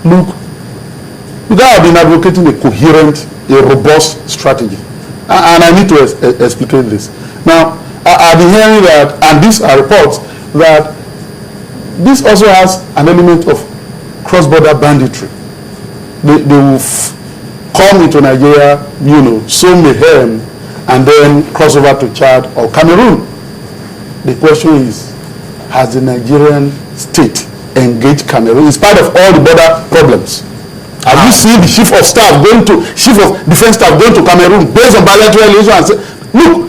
Look, the guy have been advocating a coherent, a robust strategy. And I need to explicate this. Now, I've been hearing that, and these are reports, that this also has an element of cross-border banditry. They will come into Nigeria, sow mayhem, and then cross over to Chad or Cameroon. The question is, has the Nigerian state engaged Cameroon in spite of all the border problems? Have you seen the chief of defense staff going to Cameroon based on bilateral relations and say, look,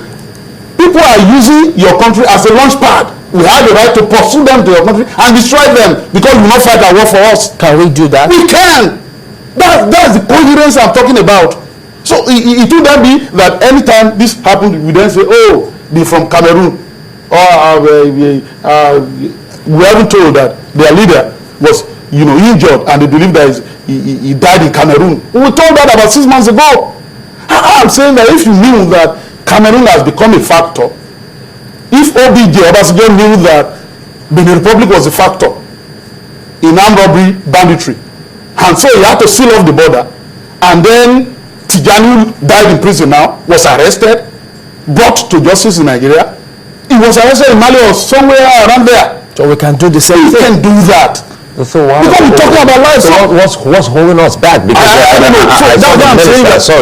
people are using your country as a launch pad. We have the right to pursue them to your country and destroy them because you will not fight a war for us. Can we do that? We can. That's the coherence I'm talking about. So it would then be that anytime this happened, we then say, oh, they're from Cameroon. Or we haven't told that their leader was injured and they believe that he died in Cameroon. We told that about 6 months ago. I'm saying that if you knew that Cameroon has become a factor, if OBJ Obasanjo knew that Benin Republic was a factor in armed robbery, banditry, and so he had to seal off the border, and then Tijani died in prison now, was arrested, brought to justice in Nigeria. He was arrested in Mali or somewhere around there. So we can do the same thing. We can do that. So why? Because we're talking about life. So what's holding us back? Because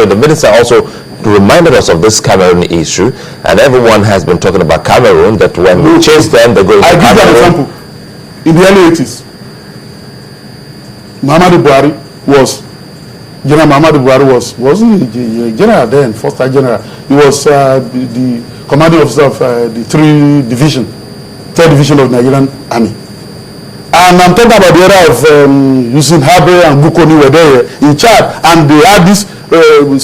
the minister also reminded us of this Cameroon issue, and everyone has been talking about Cameroon, that when we chase them, they're going to Cameroon. I give you an example. In the early 80s, Muhammadu Buhari wasn't he general then, first-time general. He was the commanding officer of the 3rd division of Nigerian Army. And I'm talking about the era of Yusuf Habe and Bukoni were there in Chad, and they had this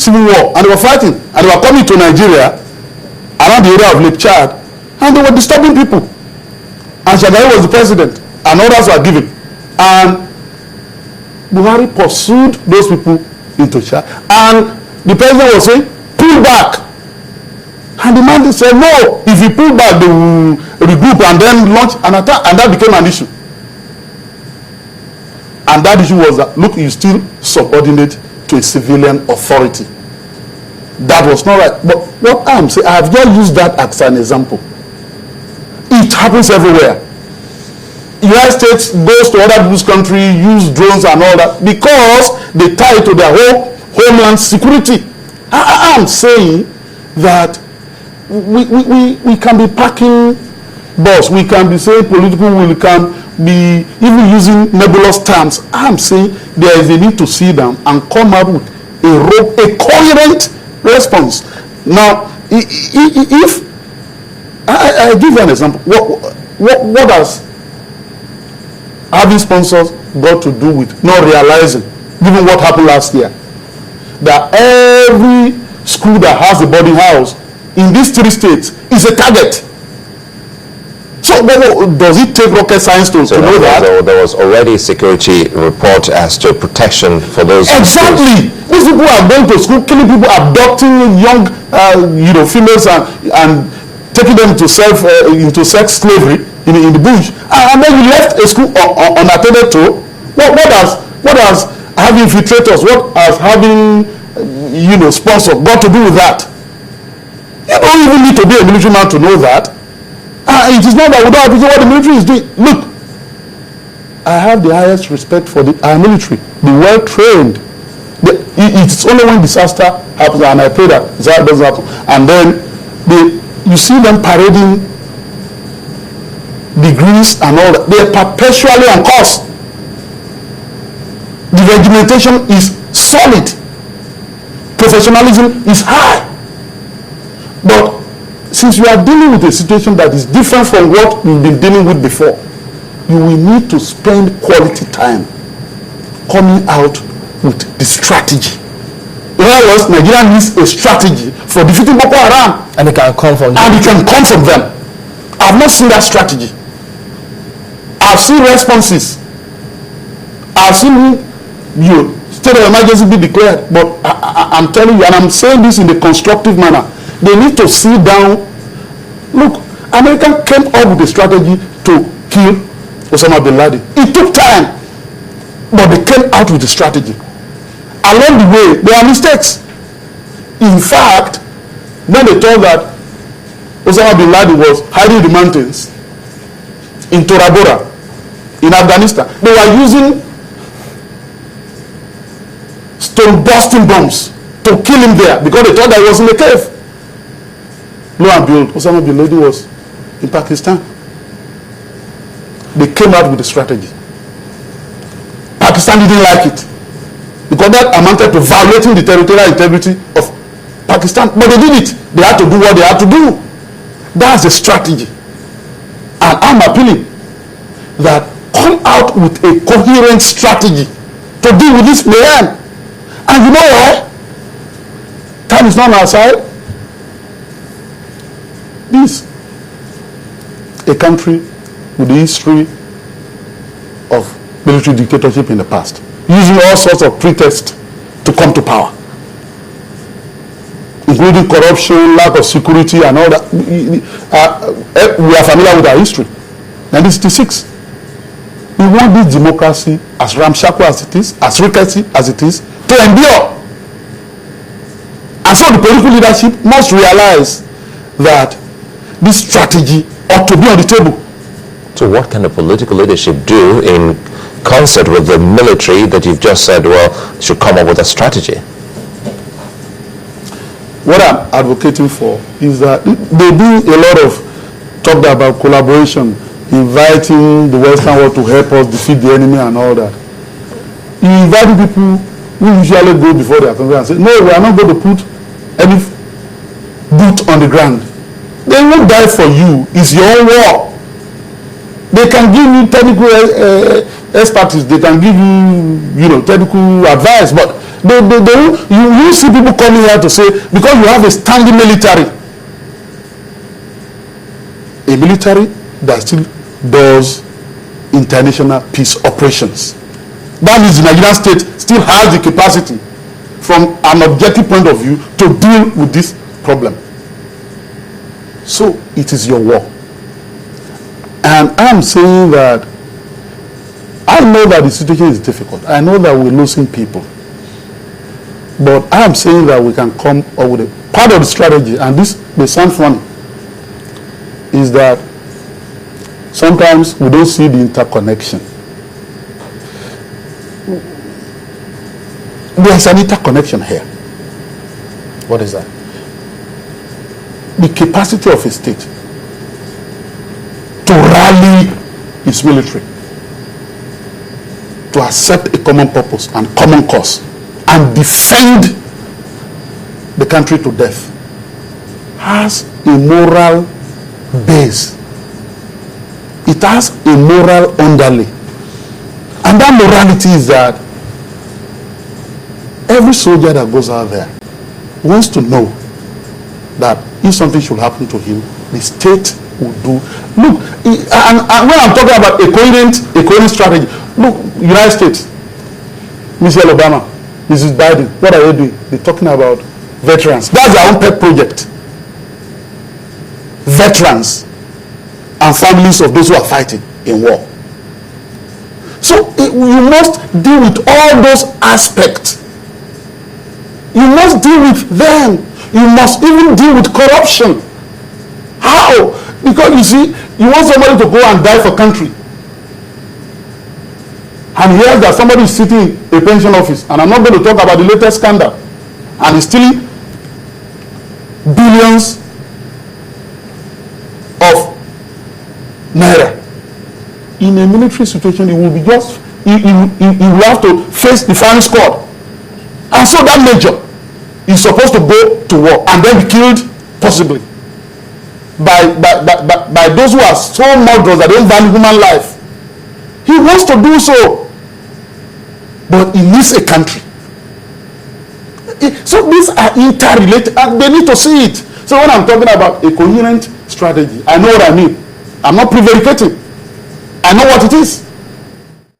civil war, and they were fighting, and they were coming to Nigeria around the area of Lake Chad, and they were disturbing people. And Shagari was the president, and orders were given. And Buhari pursued those people into Chad, and the president was saying, pull back. And the man said, no, if you pull back, they will regroup and then launch an attack, and that became an issue. And that issue was that, look, you still subordinate to a civilian authority. That was not right. But what I'm saying, I have just used that as an example. It happens everywhere. United States goes to other people's country, use drones and all that, because they tie it to their whole homeland security. I'm saying that we can be packing boss, we can be saying political will, we can be even using nebulous terms. I'm saying there is a need to sit down and come up with a coherent response. Now, if I give you an example, what has having sponsors got to do with not realizing, given what happened last year, that every school that has a boarding house in these 3 states is a target? So does it take rocket science to know that? There was already a security report as to protection for those. Exactly. These people are going to school, killing people, abducting young, females and taking them to into sex slavery in the bush. And then you left a school unattended to. What has having infiltrators? What has having sponsors got to do with that? You don't even need to be a military man to know that. It is not that we don't appreciate what the military is doing. Look, I have the highest respect for our military, the well-trained. It's only when disaster happens, and I pray that that doesn't happen. And then you see them parading degrees and all that. They're perpetually on course. The regimentation is solid. Professionalism is high. But since we are dealing with a situation that is different from what we've been dealing with before, you will need to spend quality time coming out with the strategy. In other words, Nigeria needs a strategy for defeating Boko Haram. And it can come from them. And it can come from them. I've not seen that strategy. I've seen responses. I've seen state of emergency be declared. But I'm telling you, and I'm saying this in a constructive manner, they need to sit down. Look, America came up with a strategy to kill Osama bin Laden. It took time, but they came out out with the strategy. Along the way, there are mistakes. In fact, when they thought that Osama bin Laden was hiding in the mountains in Tora Bora, in Afghanistan, they were using stone-busting bombs to kill him there because they thought that he was in a cave. Lo and behold, Osama bin Laden was in Pakistan. They came out with a strategy. Pakistan didn't like it because that amounted to violating the territorial integrity of Pakistan. But they did it. They had to do what they had to do. That's the strategy. And I'm appealing that come out with a coherent strategy to deal with this mayhem. And you know why? Time is not on our side. This, a country with the history of military dictatorship in the past, using all sorts of pretexts to come to power, including corruption, lack of security, and all that. We are familiar with our history. 1966. We want this democracy, as ramshackle as it is, as rickety as it is, to endure. And so the political leadership must realize that this strategy ought to be on the table. So what can the political leadership do in concert with the military that you've just said, well, should come up with a strategy? What I'm advocating for is that they do a lot of talk about collaboration, inviting the Western world to help us defeat the enemy and all that. You invite people who usually go before their country and say, no, we are not going to put any boot on the ground. They won't die for you. It's your own war. They can give you technical expertise. They can give you, technical advice. But you see people coming here to say, because you have a standing military, a military that still does international peace operations. That means the Nigerian state still has the capacity, from an objective point of view, to deal with this problem. So it is your war. And I'm saying that I know that the situation is difficult. I know that we're losing people. But I'm saying that we can come up with a part of the strategy, and this may sound funny, is that sometimes we don't see the interconnection. There's an interconnection here. What is that? The capacity of a state to rally its military, to accept a common purpose and common cause, and defend the country to death, has a moral base. It has a moral underlay. And that morality is that every soldier that goes out there wants to know that if something should happen to him, the state will do. Look, and when I'm talking about a coherent strategy, look, United States, Michelle Obama, Mrs. Biden, what are they doing? They're talking about veterans. That's their own pet project. Veterans and families of those who are fighting in war. So you must deal with all those aspects. You must deal with them. You must even deal with corruption. How? Because you see, you want somebody to go and die for country, and hears that somebody is sitting in a pension office, and I'm not going to talk about the latest scandal, and is stealing billions of naira. In a military situation, it will be just, you will have to face the firing squad. And so that major is supposed to go to war and then be killed, possibly, by those who are so murderous that they don't value human life. He wants to do so, but he needs a country. So these are interrelated, and they need to see it. So when I'm talking about a coherent strategy, I know what I mean. I'm not prevaricating. I know what it is.